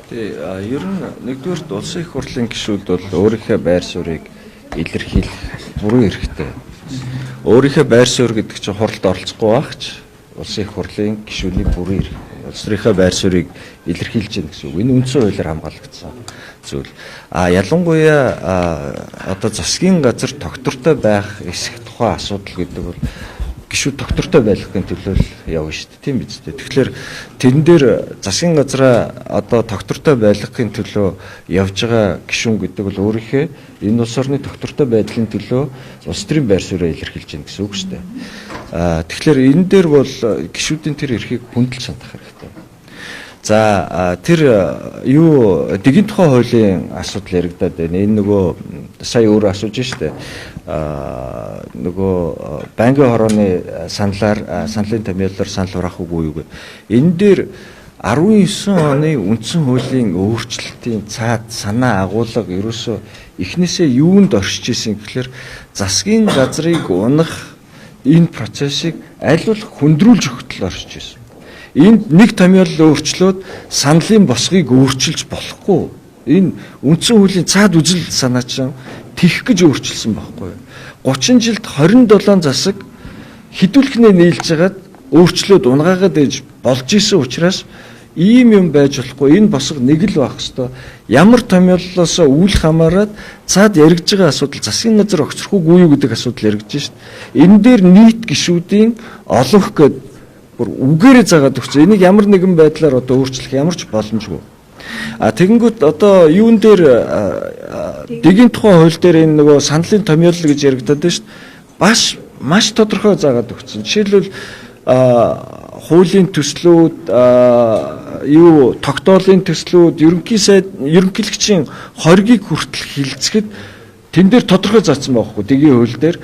Ер нь нэгдүгээр улсын их хурлын гишүүд бол өөрийнхөө байр суурийг илэрхийлэх бүрэн эрхтэй. Өөрийнхөө байр суурь гэдэг чинь хурлд оролцохгүй байгаач улсын их хурлын гишүүний бүрэн эрх. Улс төрийнхөө байр суурийг илэрхийлж гэнэ гэсэн үг. Энэ үндсэн хуулиар хамгаалагдсан зүйл. Ялангуяа одоо засгийн газар тогтвортой байх эсэх тухай асуудал гэдэг бол гишүүд тогтвортой байхын төлөө явна шүү дээ. Тийм биз дээ. Тэгэхээр тэрэн дээр засгийн газраа одоо тогтвортой байхын төлөө явж байгаа гишүүн гэдэг бол өөрийнхөө энэ улс орны тогтвортой байдлын төлөө улс төрийн байр суурийг илэрхийлж гэнэ гэсэн үг шүү дээ. Тэгэхээр энэ дээр бол гишүүдийн тэр эрхийг хүндэлж хандах хэрэгтэй. За тэр дэгийн тухай хуулийн асуудал яригадаад байна. Энэ нөгөө сая өөрөө асууж штэ. Нөгөө банкны хорооны саналын томьёолоор санал хураах үгүй юу гэ. Энэ дээр 19 оны үндсэн хуулийн өөрчлөлтийн цаад санаа агуулга ерөөсөө эхнээсээ юунд оршиж исэн гэхээр засгийн газрыг унах энэ процессыг аль болох хүндрүүлж өгтөл оршиж исэн. Энд нэг томьёол өөрчлөөд саналын босгыг өөрчилж болохгүй. Энэ үндсэн хуулийн цаад үзэл санаа чинь тэх гэж өөрчилсөн байхгүй юу? 30 жилд 27 засаг хідүүлэхнээ нийлж хагаад өөрчлөөд унгаагаад ээж болж исэн учраас ийм юм байж болохгүй. Энэ босго нэг л байх хэвээр. Ямар томьёоллоос үл хамааран цаад яригдж байгаа асуудал засгийн газар огцрохгүй юу гэдэг асуудал яригдж шít. Энэ дээр нийт гишүүдийн олонх гэдэг үгээрээ заагаад өгсөн. Энийг ямар нэгэн байдлаар одоо өөрчлөх ямар ч боломжгүй. Тэгэнгүүт одоо юун дээр дэгийн тухайн хууль дээр энэ нөгөө саналын томьёол гэж яригдаад байна шүү дээ. Маш тодорхой заагаад өгсөн. Жишээлбэл хуулийн төслүүд тогтоолын төслүүд ерөнхийлөгчийн хоргийг хүртэл хилцэхэд тэн дээр тодорхой заасан байхгүй. Дэгийн хууль дээр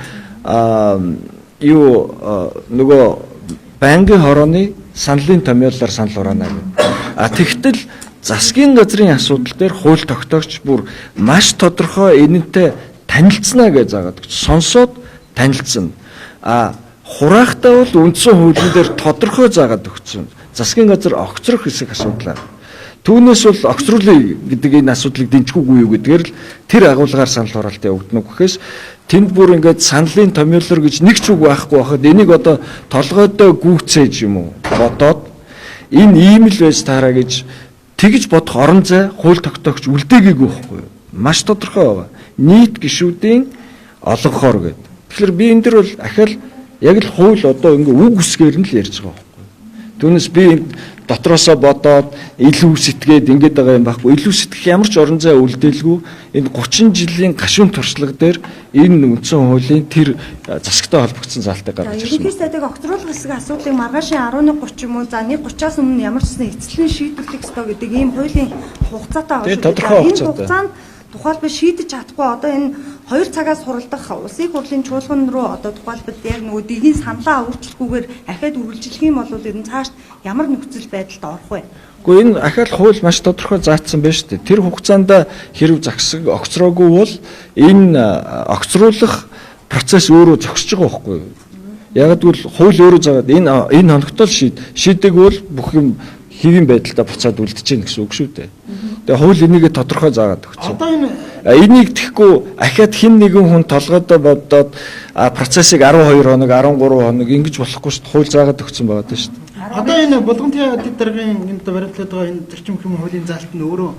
нөгөө банкны хорооны саналын томьёолоор санал хураана гэдэг. Тэгтэл засгийн газрын асуудал дээр хууль тогтоогч бүр маш тодорхой энэнтэй танилцсанаа гэж заагаад өгч сонсоод танилцсан. Хураахтаа бол үндсэн хуулийн дээр тодорхой заагаад өгсөн. Засгийн газар огцрох хэсэг асуудлаа. Түүнээс бол огцруулъя гэдэг энэ асуудлыг дэмжихгүй юу гэдгээр л тэр агуулгаар санал хураалт явагдана гэхээс тэнд бүр ингээд саналын томьёолор гэж нэг ч үг байхгүй байхад энийг одоо толгойдоо гүйцээж юм уу бодоод энэ ийм л байж таараа гэж тэгж бодох орон зай хууль тогтоогч үлдээгээгүй байхгүй юу? Маш тодорхой байгаа. Нийт гишүүдийн олонхоор гэдэг. Тэгэхээр би энэ дэр бол ахаал яг л хууль одоо ингээ үг үсгээр нь л ярьж байгаа байхгүй юу? Түүнээс би дотроосоо бодоод илүү сэтгээд ингэж байгаа юм байхгүй. Илүү сэтгэх ямар ч орон зай үлдээлгүй энэ 30 жилийн гашуун туршлага дээр энэ үндсэн хуулийн тэр засагтай холбогдсон заалтыг гаргаж ирсэн. Ерөнхий сайдыг огцруулах хэсэг асуудлыг маргаашийн 11:30 юм уу за 1:30-аас өмнө ямар ч гэсэн эцэслэн шийдвэрлэх ёстой гэдэг ийм хуулийн хугацаатай байна. Энэ хугацаанд тухайлбал шийдэж чадахгүй одоо энэ 2 цагаас хуралдах улсын хурлын чуулган руу одоо тухайлбал яг нөгөө дэгийн саналаа өөрчлөхгүйгээр ахаад үргэлжлэх юм бол ер нь цааш ямар нөхцөл байдалд орох вэ? Гэхдээ энэ ахаал хууль маш тодорхой заасан байна шүү дээ. Тэр хугацаанд хэрв засаг огцроогүй бол энэ огцруулах процесс өөрөө зогсож байгаа байхгүй юу? Яг гэвэл хууль өөрөө заагаад энэ хоногтол шийдэг бол бүх юм хэвийн байдалтай буцаад үлдэж гэнэ гэсэн үг шүү дээ. Тэгээ хууль энийг тодорхой заагаад өгсөн. Энийг тэгэхгүй ахаад хэн нэгэн хүн толгойдоо бодоод процессыг 12 хоног, 13 хоног ингэж болохгүй шүү дээ. Хууль заагаад өгсөн байгаа даа шүү дээ. Одоо энэ болгонтой эдит даргын энэ баримтлаад байгаа энэ зарчим хэм хуулийн заалт нь өөрөө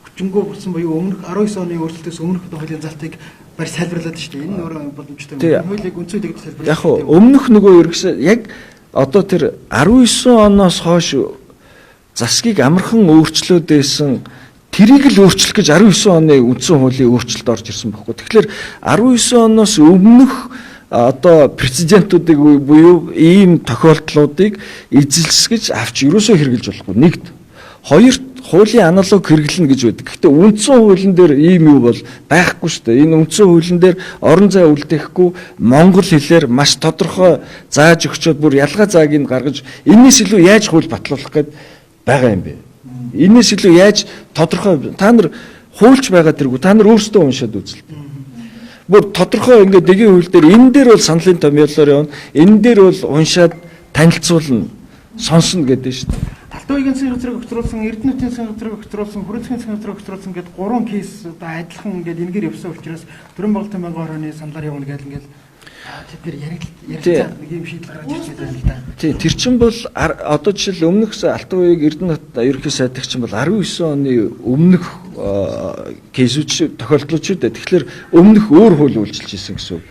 хүчингөө болсон буюу өмнөх 19 оны өөрчлөлтөөс өмнөх хуулийн заалтыг барь сайжруулад шүү дээ. Энэ өөрөө боломжтой юм. Хуулийг үнцүүдийг сайжруулах. Яг өмнөх нөгөө ерөөсөө яг одоо тэр 19 оноос хойш засгийг амархан өөрчлөөд байсан тэрийг л өөрчлөх гэж 19 оны үндсэн хуулийн өөрчлөлт орж ирсэн байхгүй. Тэгэхээр 19 оноос өмнөх одоо прецедентуудыг буюу ийм тохиолдлуудыг эзэлсгэж авч ерөөсөө хэрэгжилж болохгүй. Нэгт. Хоёрт хуулийн аналог хэрэглэнэ гэж байдаг. Гэхдээ үндсэн хуулийн дээр ийм юу бол байхгүй шүү дээ. Энэ үндсэн хуулийн дээр орон зай үлдээхгүй монгол хэлээр маш тодорхой зааж өгчөөд бүр ялгаа зааг нь гаргаж энэс илүү яаж хууль батлуулах гээд байгаа юм бэ? Энэс илүү яаж тодорхой та нар хуульч байгаа тэргүй та нар өөрсдөө уншаад үзэл. Бүр тодорхой ингээд дэгийн хууль дээр энэ дээр бол саналын томьёолоор явна. Энэ дээр бол уншаад танилцуулна, сонсно гэдэг шүү дээ. Алтан уугийн засгийн газрыг огцруулсан, Эрдэнэтийн засгийн газрыг огцруулсан, Хүрээлэнгийн засгийн газрыг огцруулсан гэдэг 3 кейс одоо адилхан ингээд энэгээр явсан учраас 4 мянган орны саналаар явна гэдэг ингээд тэд нэр ярилцаад нэг юм шийдэл гаргаж ирж байгаа юм л да. Тийм тэр чинь бол одоо жишээл өмнөх Алтан уугийн Эрдэнэт ерөнхий сайдагч чинь бол 19 оны өмнөх кейсүүд тохиолдлууд шүү дээ. Тэгэхээр өмнөх өөр хууль үйлчилж ирсэн гэсэн үг.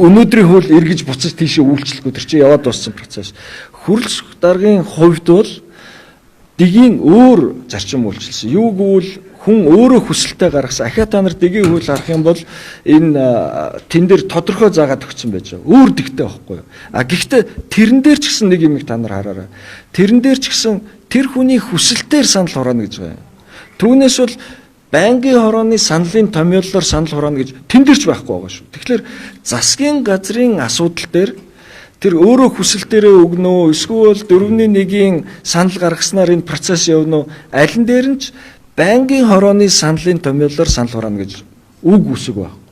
Өнөөдрийн хууль эргэж буцаж тийшээ үйлчлэхгүй тэр чинь яваад дууссан процесс. Хүрэлц даргын хувьд бол дигийн өөр зарчим үйлчилсэн. Юу гэвэл хүн өөрөө хүсэлтэд гаргасан. Ахиа та нар дигийн хууль гарах юм бол энэ тэн дээр тодорхой заагаад өгсөн байж байгаа. Өөр дэгтэй байхгүй юу? Гэхдээ тэрэн дээр ч гэсэн нэг юм та нар хараарай. Тэрэн дээр ч гэсэн тэр хүний хүсэлтээр санал хураана гэж байгаа юм. Түүнээс бол байнгын хорооны саналын томьёолоор санал хураана гэж тэн дээр ч байхгүй байгаа шүү. Тэгэхээр засгийн газрын асуудал дээр тэр өөрөө хүсэлтээрээ өгнө үү эсвэл 4-1-ийн санал гаргаснаар энэ процесс явна уу аль нь дээр нь ч байнгын хорооны саналын томьёолоор санал хураана гэж үг үсэг байхгүй.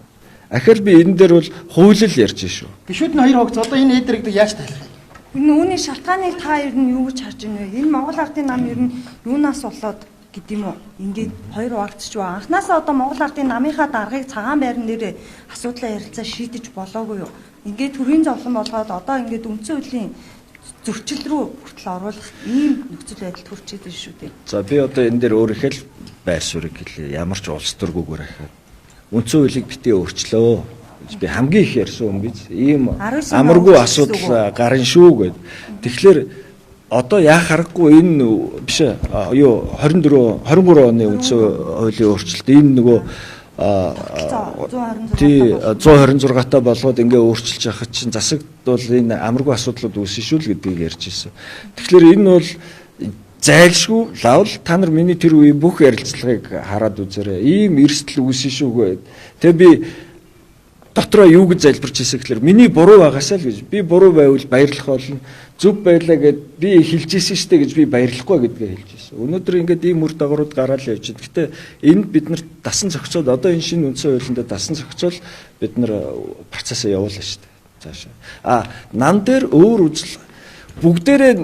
Ахил би энэ дээр бол хууль л ярьж шүү. Гишүүд нь хоёр хогц одоо энэ эдрэгдэг яаж тайлах вэ? Үүний шалтгааныг та ер нь юу гэж харж байна вэ? Энэ Монгол Ардын нам ер нь юунаас болоод гэдэг юм уу? Ингээд хоёр хуваагдчих ба. Анхнаасаа одоо Монгол Ардын намынхаа даргыг цагаан байран дээр асуудлаа ярилцаа шийдэж болоогүй юу? Ингээд төрийн зовлон болгоод одоо ингээд үндсэн хуулийн зөрчил рүү хүртэл оруулах ийм нөхцөл байдалд хүрчээд байна шүү дээ. За би одоо энэ дээр өөрийнхөө л байр суурийг хэлье. Ямар ч улс төргүүгээр ахаад үндсэн хуулийг битгий өөрчлөө гэж би хамгийн их ярьсан юм биз. Ийм амаргүй асуудал гарна шүү гэд. Тэгэхээр одоо яах аргагүй энэ биш юу 23 оны үндсэн хуулийн өөрчлөлт энэ нөгөө 126 та болгоод ингээ өөрчилж яхад чинь засагт бол энэ амаргүй асуудлууд үүснэ шүү л гэдгийг ярьж ирсэн. Тэгэхээр энэ бол зайлшгүй лавл та нар миний тэр үеийн бүх ярилцлагыг хараад үзээрэй. Ийм эрсдэл үүснэ шүүгээ. Тэгээ би дотроо юу гэж залбирч ирсэн гэхээр миний буруу байгаасаа л гэж. Би буруу байвал баярлах болно. Зүг байлаа гэд би хэлж ирсэн штэ гэж би баярлахгүй гэдгээ хэлж ирсэн. Өнөөдөр ингээд ийм үр дагаврууд гараал явж байна. Гэтэ энд бид нар дасан зохицоод одоо энэ шинэ үндсэн хуулинд дасан зохицол бид нар процессыг явуулна штэ. Цаашаа. Нам дээр өөр үзэл бүгдээрээ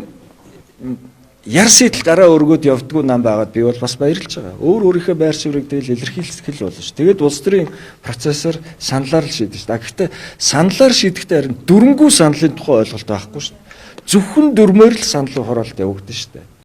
яр сэтэл гараа өргөөд явдггүй нам байгаад би бол бас баярлж байгаа. Өөр өөрийнхөө байр суурийг тэгэл илэрхийлэх болно ш. Тэгээд улс төрийн процессор саналаар л шийдэж ш. Гэхдээ саналаар шийдэхдээ харин дөрөнгөө саналын тухай ойлголт байхгүй ш. Зөвхөн дөрмөөр л санал хураалт явагдана ш.